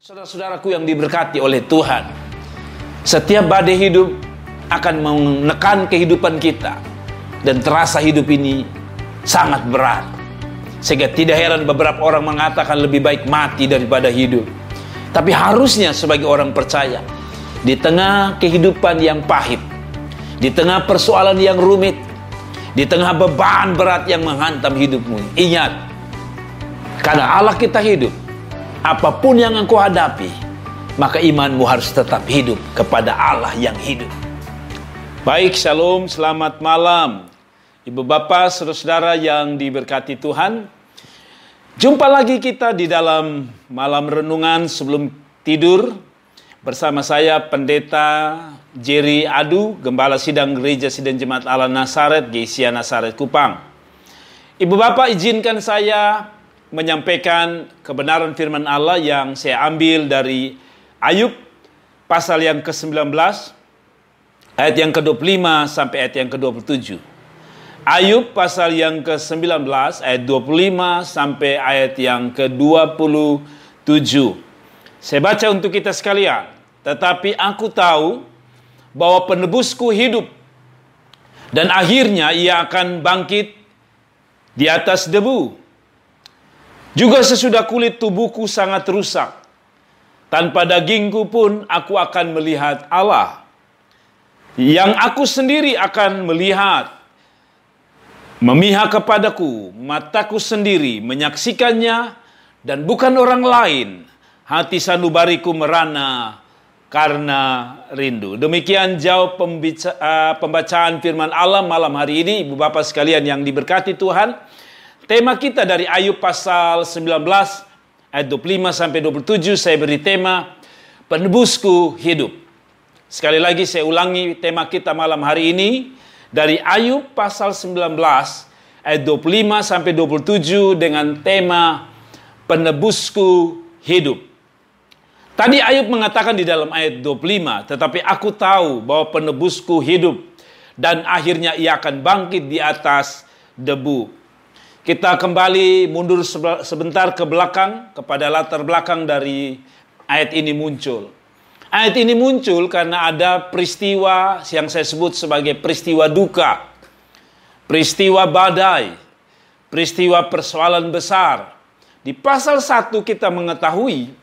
Saudara-saudaraku yang diberkati oleh Tuhan, setiap badai hidup akan menekan kehidupan kita dan terasa hidup ini sangat berat. Sehingga tidak heran beberapa orang mengatakan lebih baik mati daripada hidup. Tapi harusnya sebagai orang percaya, di tengah kehidupan yang pahit, di tengah persoalan yang rumit, di tengah beban berat yang menghantam hidupmu, ingat, karena Allah kita hidup, apapun yang engkau hadapi, maka imanmu harus tetap hidup kepada Allah yang hidup. Baik, shalom, selamat malam Ibu Bapak, saudara-saudara yang diberkati Tuhan. Jumpa lagi kita di dalam malam renungan sebelum tidur bersama saya Pendeta Jerry Adu, Gembala Sidang Gereja Sidang Jemaat Allah Nazaret, GCA Nazaret Kupang. Ibu Bapak, izinkan saya menyampaikan kebenaran firman Allah yang saya ambil dari Ayub pasal yang ke-19 ayat yang ke-25 sampai ayat yang ke-27. Ayub pasal yang ke-19 ayat 25 sampai ayat yang ke-27. Saya baca untuk kita sekalian. Tetapi aku tahu bahwa penebusku hidup, dan akhirnya ia akan bangkit di atas debu. Juga sesudah kulit tubuhku sangat rusak, tanpa dagingku pun aku akan melihat Allah. Yang aku sendiri akan melihat, memihak kepadaku, mataku sendiri menyaksikannya, dan bukan orang lain. Hati sanubariku merana karena rindu. Demikian jauh pembacaan firman Allah malam hari ini, Ibu Bapak sekalian yang diberkati Tuhan. Tema kita dari Ayub pasal 19 ayat 25 sampai 27, saya beri tema penebusku hidup. Sekali lagi saya ulangi tema kita malam hari ini dari Ayub pasal 19 ayat 25 sampai 27 dengan tema penebusku hidup. Tadi Ayub mengatakan di dalam ayat 25, tetapi aku tahu bahwa penebusku hidup dan akhirnya ia akan bangkit di atas debu. Kita kembali mundur sebentar ke belakang, kepada latar belakang dari ayat ini muncul. Ayat ini muncul karena ada peristiwa yang saya sebut sebagai peristiwa duka, peristiwa badai, peristiwa persoalan besar. Di pasal 1 kita mengetahui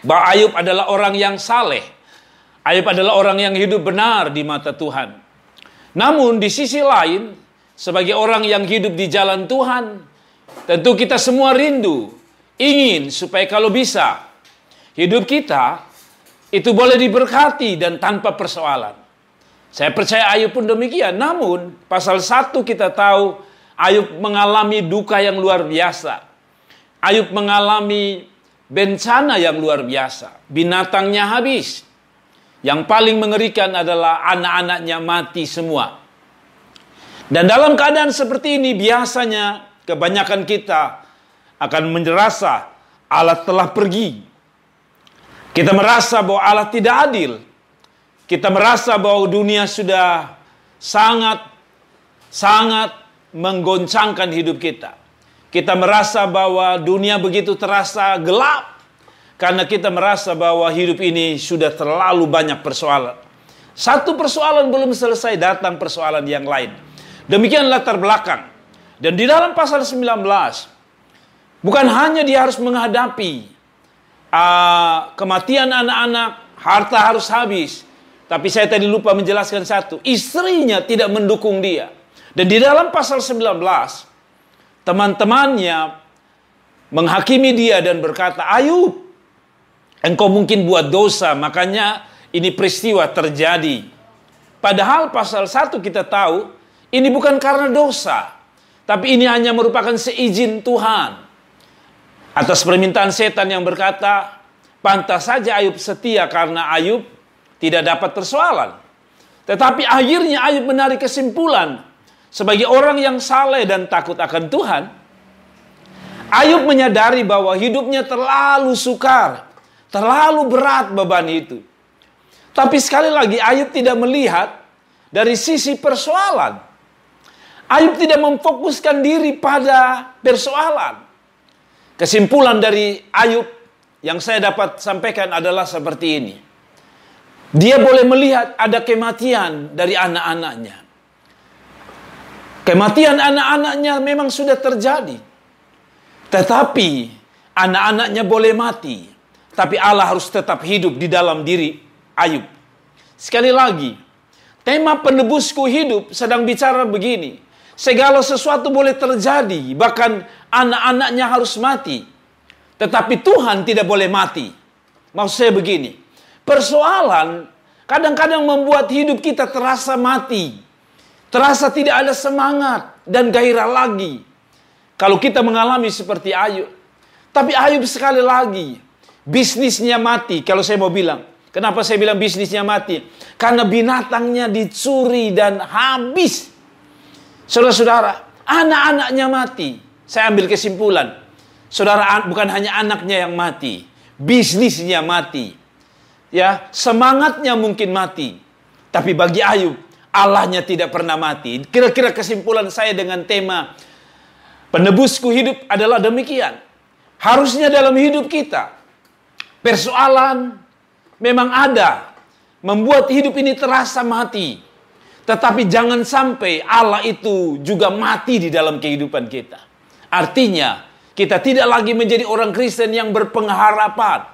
bahwa Ayub adalah orang yang saleh. Ayub adalah orang yang hidup benar di mata Tuhan. Namun di sisi lain, sebagai orang yang hidup di jalan Tuhan, tentu kita semua rindu, ingin supaya kalau bisa, hidup kita itu boleh diberkati dan tanpa persoalan. Saya percaya Ayub pun demikian. Namun, pasal 1 kita tahu Ayub mengalami duka yang luar biasa. Ayub mengalami bencana yang luar biasa. Binatangnya habis. Yang paling mengerikan adalah anak-anaknya mati semua. Dan dalam keadaan seperti ini biasanya kebanyakan kita akan merasa Allah telah pergi. Kita merasa bahwa Allah tidak adil. Kita merasa bahwa dunia sudah sangat menggoncangkan hidup kita. Kita merasa bahwa dunia begitu terasa gelap karena kita merasa bahwa hidup ini sudah terlalu banyak persoalan. Satu persoalan belum selesai, datang persoalan yang lain. Demikian latar belakang. Dan di dalam pasal 19, bukan hanya dia harus menghadapi kematian anak-anak, harta harus habis. Tapi saya tadi lupa menjelaskan satu. Istrinya tidak mendukung dia. Dan di dalam pasal 19, teman-temannya menghakimi dia dan berkata, Ayub, engkau mungkin buat dosa, makanya ini peristiwa terjadi. Padahal pasal 1 kita tahu, ini bukan karena dosa, tapi ini hanya merupakan seizin Tuhan. Atas permintaan setan yang berkata, pantas saja Ayub setia karena Ayub tidak dapat persoalan. Tetapi akhirnya Ayub menarik kesimpulan, sebagai orang yang saleh dan takut akan Tuhan, Ayub menyadari bahwa hidupnya terlalu sukar, terlalu berat beban itu. Tapi sekali lagi Ayub tidak melihat dari sisi persoalan. Ayub tidak memfokuskan diri pada persoalan. Kesimpulan dari Ayub yang saya dapat sampaikan adalah seperti ini. Dia boleh melihat ada kematian dari anak-anaknya. Kematian anak-anaknya memang sudah terjadi. Tetapi anak-anaknya boleh mati. Tapi Allah harus tetap hidup di dalam diri Ayub. Sekali lagi, tema penebusku hidup sedang bicara begini. Segala sesuatu boleh terjadi, bahkan anak-anaknya harus mati. Tetapi Tuhan tidak boleh mati. Maksud saya begini, persoalan kadang-kadang membuat hidup kita terasa mati. Terasa tidak ada semangat dan gairah lagi. Kalau kita mengalami seperti Ayub. Tapi Ayub sekali lagi, bisnisnya mati. Kalau saya mau bilang, kenapa saya bilang bisnisnya mati? Karena binatangnya dicuri dan habis. Saudara-saudara, anak-anaknya mati. Saya ambil kesimpulan. Saudara, bukan hanya anaknya yang mati, bisnisnya mati. Ya, semangatnya mungkin mati. Tapi bagi Ayub, Allahnya tidak pernah mati. Kira-kira kesimpulan saya dengan tema penebusku hidup adalah demikian. Harusnya dalam hidup kita, persoalan memang ada, membuat hidup ini terasa mati. Tetapi jangan sampai Allah itu juga mati di dalam kehidupan kita. Artinya, kita tidak lagi menjadi orang Kristen yang berpengharapan.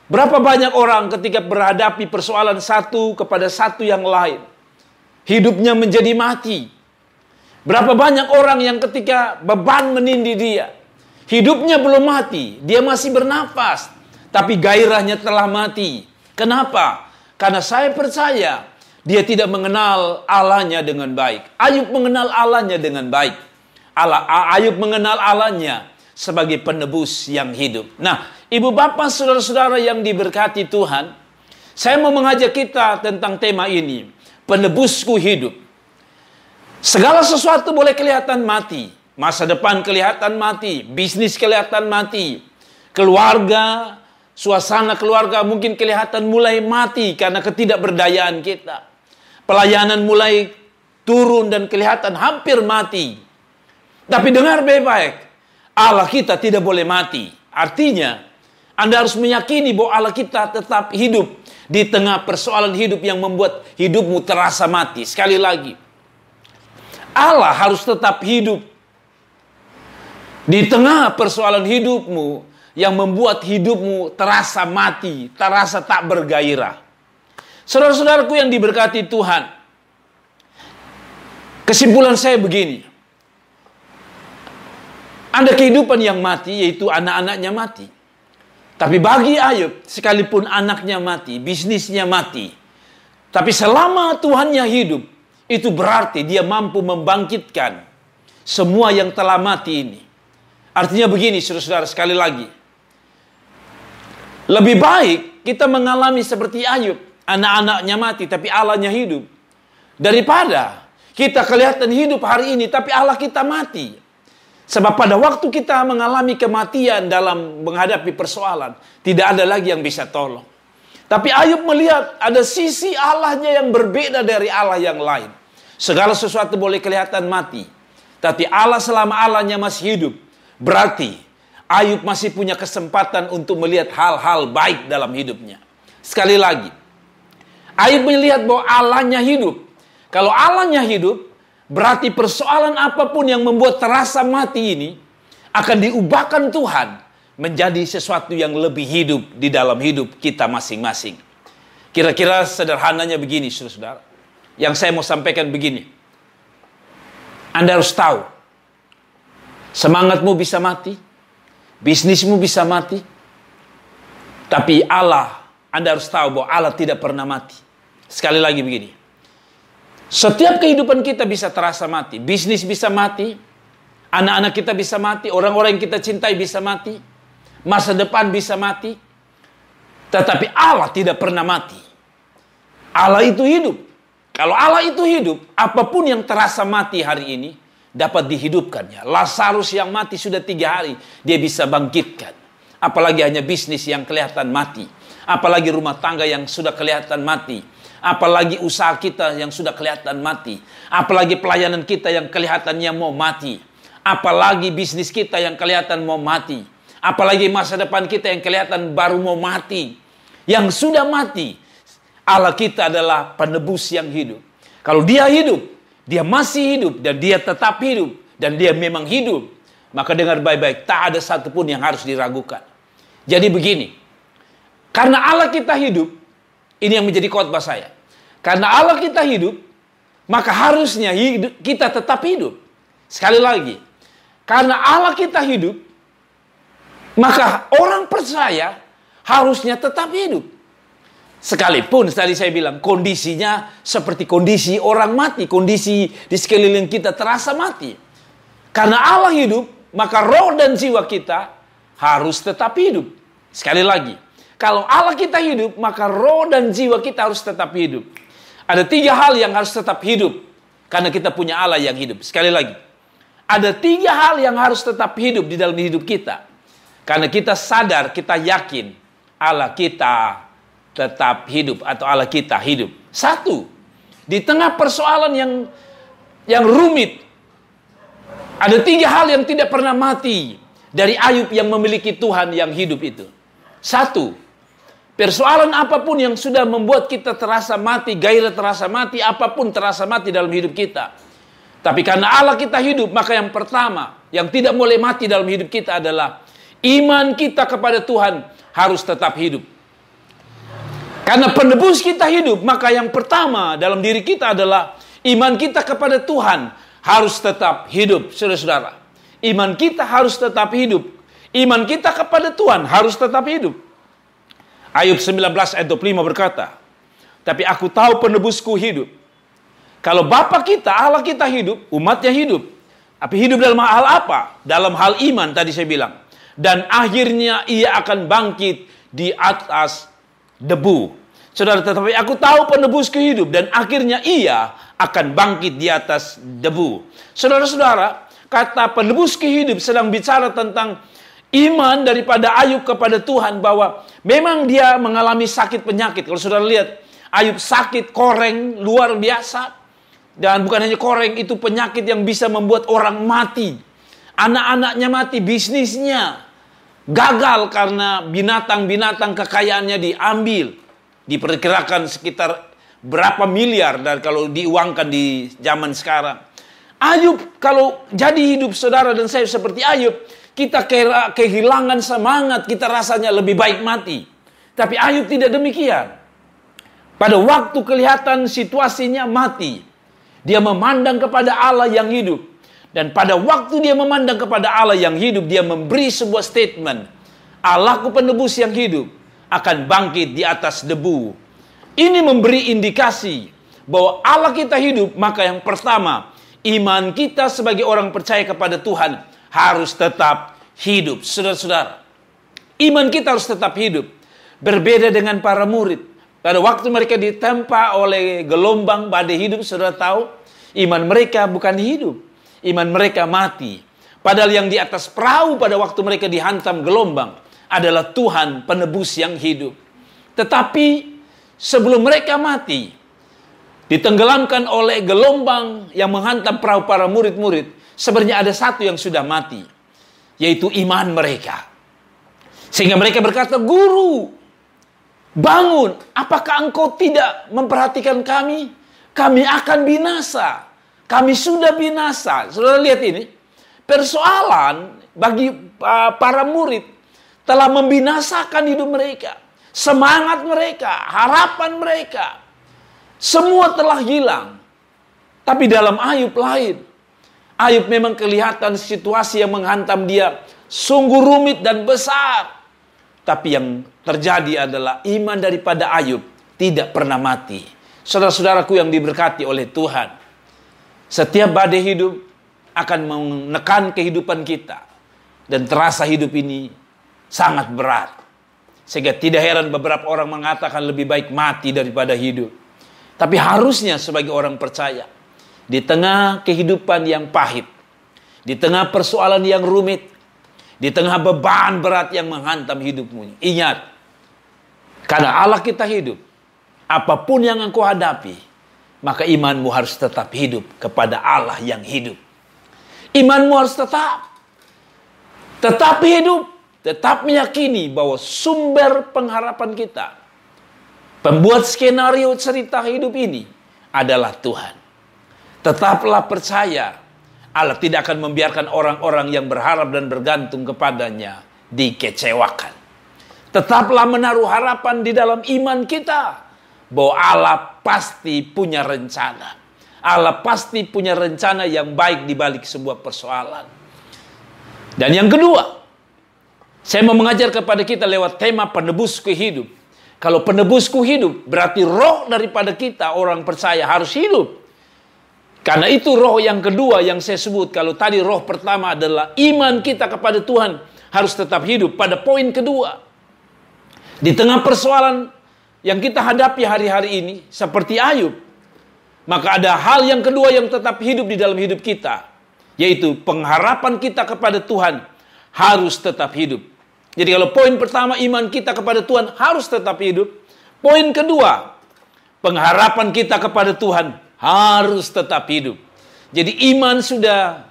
Berapa banyak orang ketika berhadapi persoalan satu kepada satu yang lain, hidupnya menjadi mati. Berapa banyak orang yang ketika beban menindih dia, hidupnya belum mati, dia masih bernafas, tapi gairahnya telah mati. Kenapa? Karena saya percaya dia tidak mengenal Allahnya dengan baik. Ayub mengenal Allahnya dengan baik. Ayub mengenal Allahnya sebagai penebus yang hidup. Nah, ibu bapak, saudara-saudara yang diberkati Tuhan, saya mau mengajak kita tentang tema ini. Penebusku hidup. Segala sesuatu boleh kelihatan mati. Masa depan kelihatan mati. Bisnis kelihatan mati. Keluarga, suasana keluarga mungkin kelihatan mulai mati karena ketidakberdayaan kita. Pelayanan mulai turun dan kelihatan hampir mati. Tapi dengar baik-baik, Allah kita tidak boleh mati. Artinya, Anda harus meyakini bahwa Allah kita tetap hidup di tengah persoalan hidup yang membuat hidupmu terasa mati. Sekali lagi, Allah harus tetap hidup di tengah persoalan hidupmu yang membuat hidupmu terasa mati, terasa tak bergairah. Saudara-saudaraku yang diberkati Tuhan, kesimpulan saya begini. Ada kehidupan yang mati, yaitu anak-anaknya mati. Tapi bagi Ayub, sekalipun anaknya mati, bisnisnya mati, tapi selama Tuhannya hidup, itu berarti dia mampu membangkitkan semua yang telah mati ini. Artinya begini, saudara-saudara, sekali lagi. Lebih baik kita mengalami seperti Ayub, anak-anaknya mati, tapi Allahnya hidup. Daripada kita kelihatan hidup hari ini, tapi Allah kita mati. Sebab pada waktu kita mengalami kematian dalam menghadapi persoalan, tidak ada lagi yang bisa tolong. Tapi Ayub melihat ada sisi Allahnya yang berbeda dari Allah yang lain. Segala sesuatu boleh kelihatan mati, tapi Allah selama Allahnya masih hidup, berarti Ayub masih punya kesempatan untuk melihat hal-hal baik dalam hidupnya. Sekali lagi, Ayub melihat bahwa Allahnya hidup. Kalau Allahnya hidup, berarti persoalan apapun yang membuat terasa mati ini akan diubahkan Tuhan menjadi sesuatu yang lebih hidup di dalam hidup kita masing-masing. Kira-kira sederhananya begini, saudara-saudara. Yang saya mau sampaikan begini. Anda harus tahu, semangatmu bisa mati, bisnismu bisa mati, tapi Anda harus tahu bahwa Allah tidak pernah mati. Sekali lagi begini. Setiap kehidupan kita bisa terasa mati. Bisnis bisa mati. Anak-anak kita bisa mati. Orang-orang yang kita cintai bisa mati. Masa depan bisa mati. Tetapi Allah tidak pernah mati. Allah itu hidup. Kalau Allah itu hidup, apapun yang terasa mati hari ini dapat dihidupkannya. Lazarus yang mati sudah 3 hari, dia bisa bangkitkan. Apalagi hanya bisnis yang kelihatan mati. Apalagi rumah tangga yang sudah kelihatan mati. Apalagi usaha kita yang sudah kelihatan mati. Apalagi pelayanan kita yang kelihatannya mau mati. Apalagi bisnis kita yang kelihatan mau mati. Apalagi masa depan kita yang kelihatan baru mau mati. Yang sudah mati, Allah kita adalah penebus yang hidup. Kalau dia hidup, dia masih hidup, dan dia tetap hidup, dan dia memang hidup, maka dengar baik-baik, tak ada satupun yang harus diragukan. Jadi begini, karena Allah kita hidup, ini yang menjadi khotbah saya. Karena Allah kita hidup, maka harusnya kita tetap hidup. Sekali lagi, karena Allah kita hidup, maka orang percaya harusnya tetap hidup. Sekalipun tadi saya bilang kondisinya seperti kondisi orang mati, kondisi di sekeliling kita terasa mati. Karena Allah hidup, maka roh dan jiwa kita harus tetap hidup. Sekali lagi, kalau Allah kita hidup, maka roh dan jiwa kita harus tetap hidup. Ada 3 hal yang harus tetap hidup karena kita punya Allah yang hidup. Sekali lagi, ada 3 hal yang harus tetap hidup di dalam hidup kita. Karena kita sadar, kita yakin Allah kita tetap hidup atau Allah kita hidup. 1, di tengah persoalan yang rumit, ada 3 hal yang tidak pernah mati dari Ayub yang memiliki Tuhan yang hidup itu. 1, persoalan apapun yang sudah membuat kita terasa mati, gairah terasa mati, apapun terasa mati dalam hidup kita. Tapi karena Allah kita hidup, maka yang pertama yang tidak boleh mati dalam hidup kita adalah iman kita kepada Tuhan harus tetap hidup. Karena penebus kita hidup, maka yang pertama dalam diri kita adalah iman kita kepada Tuhan harus tetap hidup, saudara-saudara. Iman kita harus tetap hidup. Iman kita kepada Tuhan harus tetap hidup. Ayub 19 ayat 25 berkata, tapi aku tahu penebusku hidup. Kalau Bapa kita, Allah kita hidup, umatnya hidup. Tapi hidup dalam hal apa? Dalam hal iman tadi saya bilang. Dan akhirnya ia akan bangkit di atas debu. Saudara, tetapi aku tahu penebusku hidup dan akhirnya ia akan bangkit di atas debu. Saudara-saudara, kata penebusku hidup sedang bicara tentang iman daripada Ayub kepada Tuhan bahwa memang dia mengalami sakit penyakit. Kalau saudara lihat, Ayub sakit koreng luar biasa. Dan bukan hanya koreng, itu penyakit yang bisa membuat orang mati. Anak-anaknya mati, bisnisnya gagal karena binatang-binatang kekayaannya diambil. Diperkirakan sekitar berapa miliar dan kalau diuangkan di zaman sekarang. Ayub, kalau jadi hidup saudara dan saya seperti Ayub, kita kehilangan semangat, kita rasanya lebih baik mati. Tapi Ayub tidak demikian. Pada waktu kelihatan situasinya mati, dia memandang kepada Allah yang hidup. Dan pada waktu dia memandang kepada Allah yang hidup, dia memberi sebuah statement. Allahku penebus yang hidup akan bangkit di atas debu. Ini memberi indikasi bahwa Allah kita hidup, maka yang pertama, iman kita sebagai orang percaya kepada Tuhan harus tetap hidup. Saudara-saudara, iman kita harus tetap hidup. Berbeda dengan para murid. Pada waktu mereka ditempa oleh gelombang badai hidup, saudara tahu, iman mereka bukan hidup. Iman mereka mati. Padahal yang di atas perahu pada waktu mereka dihantam gelombang adalah Tuhan penebus yang hidup. Tetapi sebelum mereka mati, ditenggelamkan oleh gelombang yang menghantam perahu para murid-murid, sebenarnya ada satu yang sudah mati, yaitu iman mereka. Sehingga mereka berkata, Guru, bangun, apakah engkau tidak memperhatikan kami? Kami akan binasa. Kami sudah binasa. Saudara lihat ini. Persoalan bagi para murid telah membinasakan hidup mereka. Semangat mereka, harapan mereka. Semua telah hilang. Tapi dalam Ayub lain. Ayub memang kelihatan situasi yang menghantam dia sungguh rumit dan besar. Tapi yang terjadi adalah iman daripada Ayub tidak pernah mati. Saudara-saudaraku yang diberkati oleh Tuhan. Setiap badai hidup akan menekan kehidupan kita. Dan terasa hidup ini sangat berat. Sehingga tidak heran beberapa orang mengatakan lebih baik mati daripada hidup. Tapi harusnya sebagai orang percaya, di tengah kehidupan yang pahit, di tengah persoalan yang rumit, di tengah beban berat yang menghantam hidupmu, ingat, karena Allah kita hidup, apapun yang engkau hadapi, maka imanmu harus tetap hidup kepada Allah yang hidup. Imanmu harus tetap hidup. tetap meyakini bahwa sumber pengharapan kita, pembuat skenario cerita hidup ini adalah Tuhan. Tetaplah percaya, Allah tidak akan membiarkan orang-orang yang berharap dan bergantung kepadanya dikecewakan. Tetaplah menaruh harapan di dalam iman kita bahwa Allah pasti punya rencana. Allah pasti punya rencana yang baik di balik sebuah persoalan. Dan yang kedua, saya mau mengajar kepada kita lewat tema penebusku hidup. Kalau penebusku hidup, berarti roh daripada kita, orang percaya, harus hidup. Karena itu roh yang kedua yang saya sebut. Kalau tadi roh pertama adalah iman kita kepada Tuhan harus tetap hidup. Pada poin kedua, di tengah persoalan yang kita hadapi hari-hari ini, seperti Ayub, maka ada hal yang kedua yang tetap hidup di dalam hidup kita, yaitu pengharapan kita kepada Tuhan harus tetap hidup. Jadi kalau poin pertama, iman kita kepada Tuhan harus tetap hidup. Poin kedua, pengharapan kita kepada Tuhan harus tetap hidup. Jadi iman sudah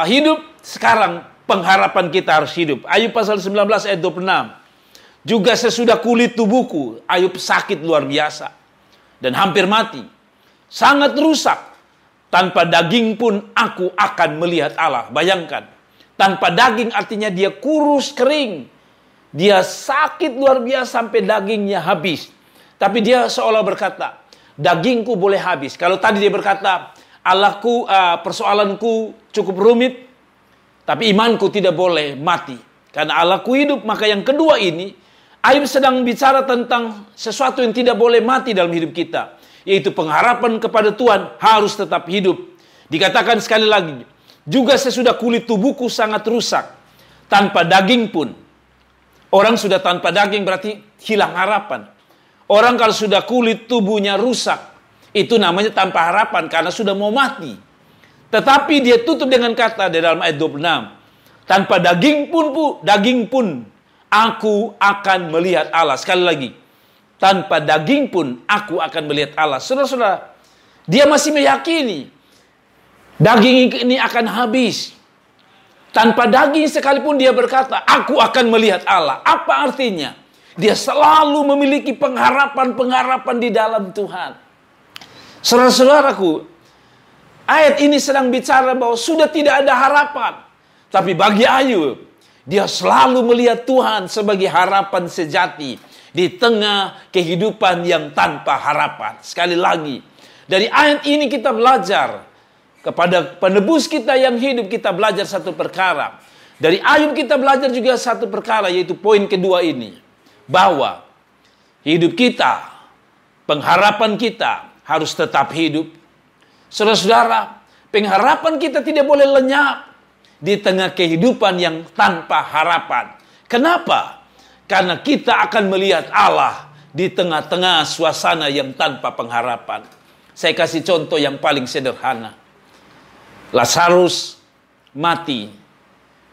hidup, sekarang pengharapan kita harus hidup. Ayub pasal 19 ayat 26. Juga sesudah kulit tubuhku, Ayub sakit luar biasa dan hampir mati. Sangat rusak. Tanpa daging pun aku akan melihat Allah. Bayangkan. Tanpa daging artinya dia kurus kering. Dia sakit luar biasa sampai dagingnya habis. Tapi dia seolah berkata, dagingku boleh habis. Kalau tadi dia berkata, Allahku, persoalanku cukup rumit, tapi imanku tidak boleh mati. Karena Allahku hidup. Maka yang kedua ini, Ayub sedang bicara tentang sesuatu yang tidak boleh mati dalam hidup kita, yaitu pengharapan kepada Tuhan harus tetap hidup. Dikatakan sekali lagi, juga sesudah kulit tubuhku sangat rusak, tanpa daging pun. Orang sudah tanpa daging berarti hilang harapan. Orang kalau sudah kulit tubuhnya rusak, itu namanya tanpa harapan karena sudah mau mati. Tetapi dia tutup dengan kata di dalam ayat 26, tanpa daging pun aku akan melihat Allah. Sekali lagi, tanpa daging pun aku akan melihat Allah. Saudara-saudara, dia masih meyakini daging ini akan habis. Tanpa daging sekalipun dia berkata, aku akan melihat Allah. Apa artinya? Dia selalu memiliki pengharapan-pengharapan di dalam Tuhan. Saudara-saudaraku, ayat ini sedang bicara bahwa sudah tidak ada harapan. Tapi bagi Ayub, dia selalu melihat Tuhan sebagai harapan sejati di tengah kehidupan yang tanpa harapan. Sekali lagi, dari ayat ini kita belajar kepada penebus kita yang hidup, kita belajar satu perkara. Dari Ayub kita belajar juga satu perkara, yaitu poin kedua ini, bahwa hidup kita, pengharapan kita harus tetap hidup. Saudara-saudara, pengharapan kita tidak boleh lenyap di tengah kehidupan yang tanpa harapan. Kenapa? Karena kita akan melihat Allah di tengah-tengah suasana yang tanpa pengharapan. Saya kasih contoh yang paling sederhana. Lazarus mati.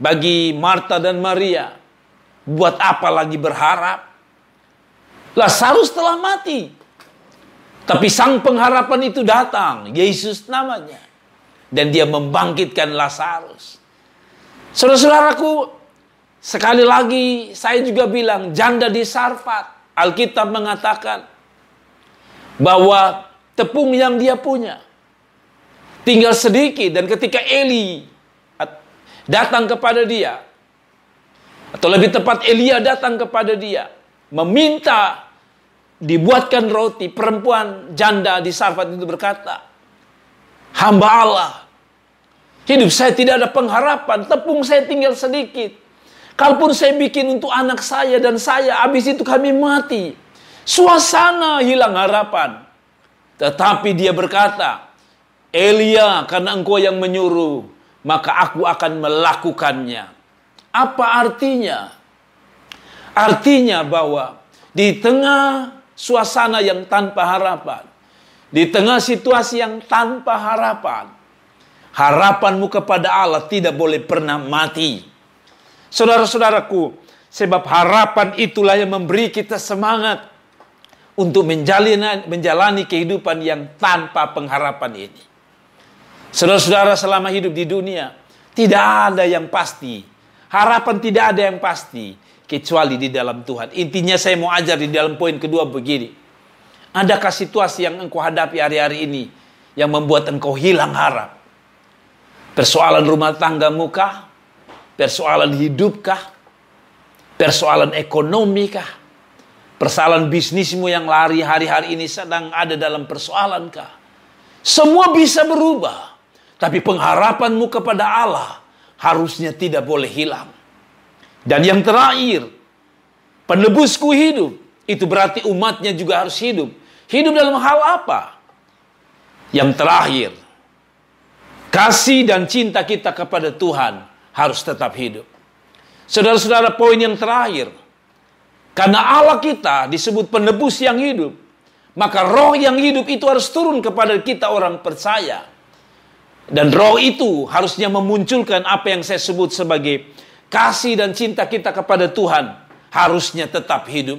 Bagi Marta dan Maria, buat apa lagi berharap? Lazarus telah mati. Tapi sang pengharapan itu datang, Yesus namanya. Dan dia membangkitkan Lazarus. Saudara-saudaraku, sekali lagi saya juga bilang, janda di Sarfat, Alkitab mengatakan bahwa tepung yang dia punya tinggal sedikit, dan ketika Eli datang kepada dia, atau lebih tepat Elia datang kepada dia, meminta dibuatkan roti, perempuan janda di Sarfat itu berkata, hamba Allah, hidup saya tidak ada pengharapan, tepung saya tinggal sedikit. Kalaupun saya bikin untuk anak saya dan saya, habis itu kami mati. Suasana hilang harapan. Tetapi dia berkata, Elia, karena engkau yang menyuruh, maka aku akan melakukannya. Apa artinya? Artinya bahwa di tengah suasana yang tanpa harapan, di tengah situasi yang tanpa harapan, harapanmu kepada Allah tidak boleh pernah mati. Saudara-saudaraku, sebab harapan itulah yang memberi kita semangat untuk menjalani kehidupan yang tanpa pengharapan ini. Saudara-saudara, selama hidup di dunia, tidak ada yang pasti. Harapan tidak ada yang pasti kecuali di dalam Tuhan. Intinya saya mau ajar di dalam poin kedua begini. Adakah situasi yang engkau hadapi hari-hari ini yang membuat engkau hilang harap? Persoalan rumah tanggamu kah? Persoalan hidup kah? Persoalan ekonomi kah? Persoalan bisnismu yang lari hari-hari ini sedang ada dalam persoalan kah? Semua bisa berubah. Tapi pengharapanmu kepada Allah harusnya tidak boleh hilang. Dan yang terakhir, penebusku hidup. Itu berarti umatnya juga harus hidup. Hidup dalam hal apa? Yang terakhir, kasih dan cinta kita kepada Tuhan harus tetap hidup. Saudara-saudara, poin yang terakhir, karena Allah kita disebut penebus yang hidup, maka roh yang hidup itu harus turun kepada kita orang percaya. Dan roh itu harusnya memunculkan apa yang saya sebut sebagai kasih dan cinta kita kepada Tuhan harusnya tetap hidup.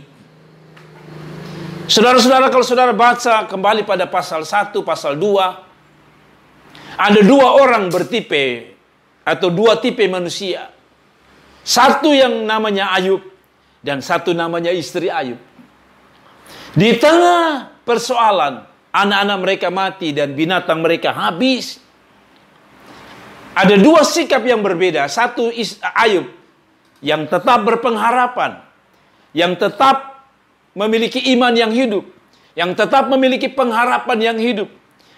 Saudara-saudara, kalau saudara baca kembali pada pasal 1, pasal 2, ada dua orang bertipe atau dua tipe manusia. Satu yang namanya Ayub dan satu namanya istri Ayub. Di tengah persoalan, anak-anak mereka mati dan binatang mereka habis. Ada dua sikap yang berbeda. Satu Ayub yang tetap berpengharapan, yang tetap memiliki iman yang hidup, yang tetap memiliki pengharapan yang hidup.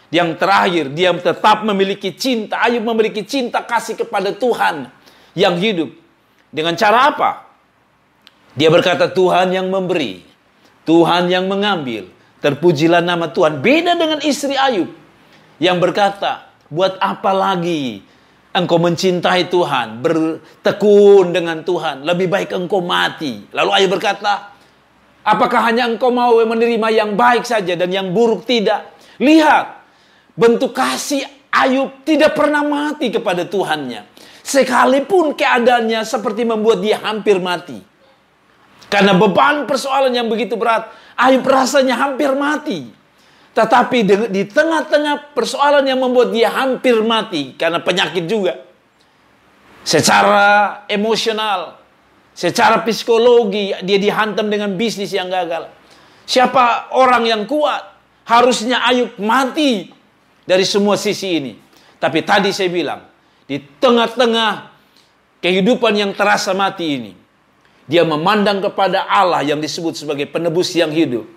Yang terakhir, dia tetap memiliki cinta. Ayub memiliki cinta kasih kepada Tuhan yang hidup. Dengan cara apa? Dia berkata, Tuhan yang memberi, Tuhan yang mengambil, terpujilah nama Tuhan. Beda dengan istri Ayub yang berkata, buat apa lagi engkau mencintai Tuhan, bertekun dengan Tuhan, lebih baik engkau mati. Lalu Ayub berkata, apakah hanya engkau mau menerima yang baik saja dan yang buruk tidak? Lihat, bentuk kasih Ayub tidak pernah mati kepada Tuhannya. Sekalipun keadaannya seperti membuat dia hampir mati. Karena beban persoalan yang begitu berat, Ayub rasanya hampir mati. Tetapi di tengah-tengah persoalan yang membuat dia hampir mati, karena penyakit juga, secara emosional, secara psikologi, dia dihantam dengan bisnis yang gagal. Siapa orang yang kuat? Harusnya Ayub mati dari semua sisi ini. Tapi tadi saya bilang, di tengah-tengah kehidupan yang terasa mati ini, dia memandang kepada Allah yang disebut sebagai penebus yang hidup.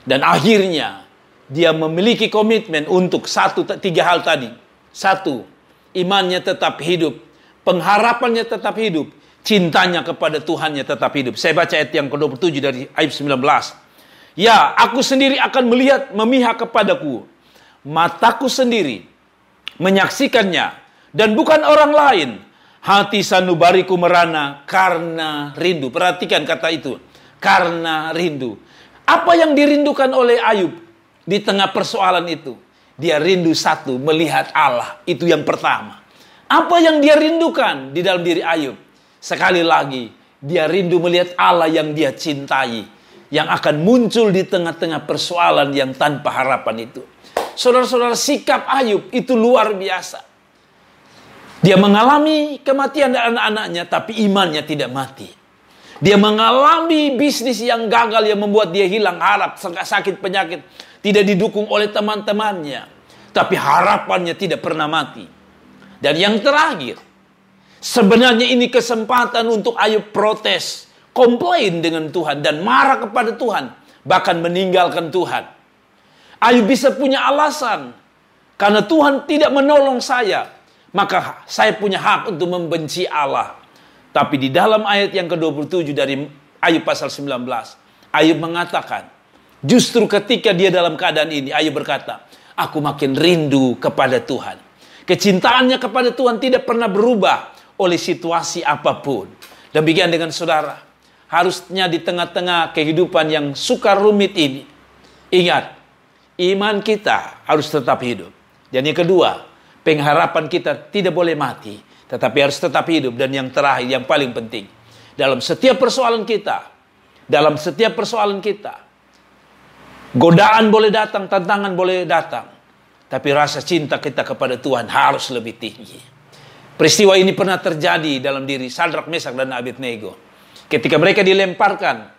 Dan akhirnya dia memiliki komitmen untuk tiga hal tadi. Satu, imannya tetap hidup, pengharapannya tetap hidup, cintanya kepada Tuhannya tetap hidup. Saya baca ayat yang ke-27 dari Ayub 19. Ya, aku sendiri akan memihak kepadaku. Mataku sendiri menyaksikannya, dan bukan orang lain. Hati sanubariku merana karena rindu. Perhatikan kata itu, karena rindu. Apa yang dirindukan oleh Ayub di tengah persoalan itu? Dia rindu satu, melihat Allah. Itu yang pertama. Apa yang dia rindukan di dalam diri Ayub? Sekali lagi, dia rindu melihat Allah yang dia cintai, yang akan muncul di tengah-tengah persoalan yang tanpa harapan itu. Saudara-saudara, sikap Ayub itu luar biasa. Dia mengalami kematian dari anak-anaknya, tapi imannya tidak mati. Dia mengalami bisnis yang gagal yang membuat dia hilang harap, sakit penyakit, tidak didukung oleh teman-temannya, tapi harapannya tidak pernah mati. Dan yang terakhir, sebenarnya ini kesempatan untuk Ayub protes, komplain dengan Tuhan, dan marah kepada Tuhan, bahkan meninggalkan Tuhan. Ayub bisa punya alasan, karena Tuhan tidak menolong saya, maka saya punya hak untuk membenci Allah. Tapi di dalam ayat yang ke-27 dari Ayub pasal 19, Ayub mengatakan, justru ketika dia dalam keadaan ini, Ayub berkata, aku makin rindu kepada Tuhan. Kecintaannya kepada Tuhan tidak pernah berubah oleh situasi apapun. Demikian dengan saudara. Harusnya di tengah-tengah kehidupan yang sukar rumit ini, ingat, iman kita harus tetap hidup. Dan yang kedua, pengharapan kita tidak boleh mati, tetapi harus tetap hidup. Dan yang terakhir, yang paling penting, dalam setiap persoalan kita, godaan boleh datang, tantangan boleh datang, tapi rasa cinta kita kepada Tuhan harus lebih tinggi. Peristiwa ini pernah terjadi dalam diri Sadrak, Mesak, dan Abednego. Ketika mereka dilemparkan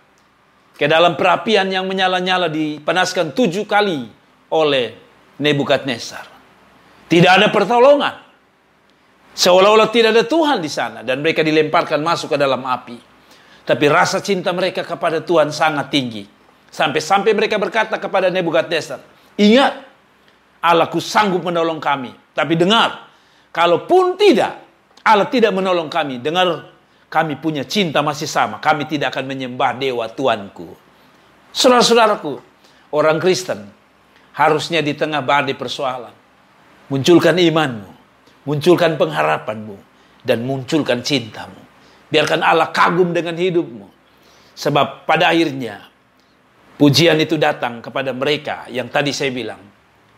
ke dalam perapian yang menyala-nyala, dipanaskan 7 kali oleh Nebukadnezar. Tidak ada pertolongan. Seolah-olah tidak ada Tuhan di sana. Dan mereka dilemparkan masuk ke dalam api. Tapi rasa cinta mereka kepada Tuhan sangat tinggi. Sampai-sampai mereka berkata kepada Nebukadnezar, ingat, Allahku sanggup menolong kami. Tapi dengar, kalaupun tidak, Allah tidak menolong kami. Dengar, kami punya cinta masih sama. Kami tidak akan menyembah dewa Tuanku. Saudara-saudaraku, orang Kristen harusnya di tengah badai persoalan munculkan imanmu, munculkan pengharapanmu, dan munculkan cintamu. Biarkan Allah kagum dengan hidupmu. Sebab pada akhirnya pujian itu datang kepada mereka yang tadi saya bilang,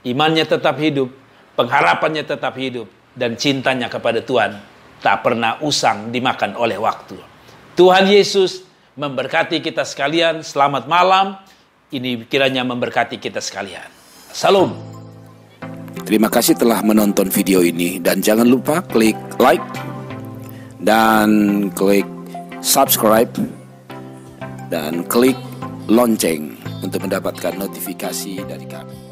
imannya tetap hidup, pengharapannya tetap hidup, dan cintanya kepada Tuhan tak pernah usang dimakan oleh waktu. Tuhan Yesus memberkati kita sekalian. Selamat malam. Ini kiranya memberkati kita sekalian. Salam. Terima kasih telah menonton video ini. Dan jangan lupa klik like dan klik subscribe dan klik lonceng untuk mendapatkan notifikasi dari kami.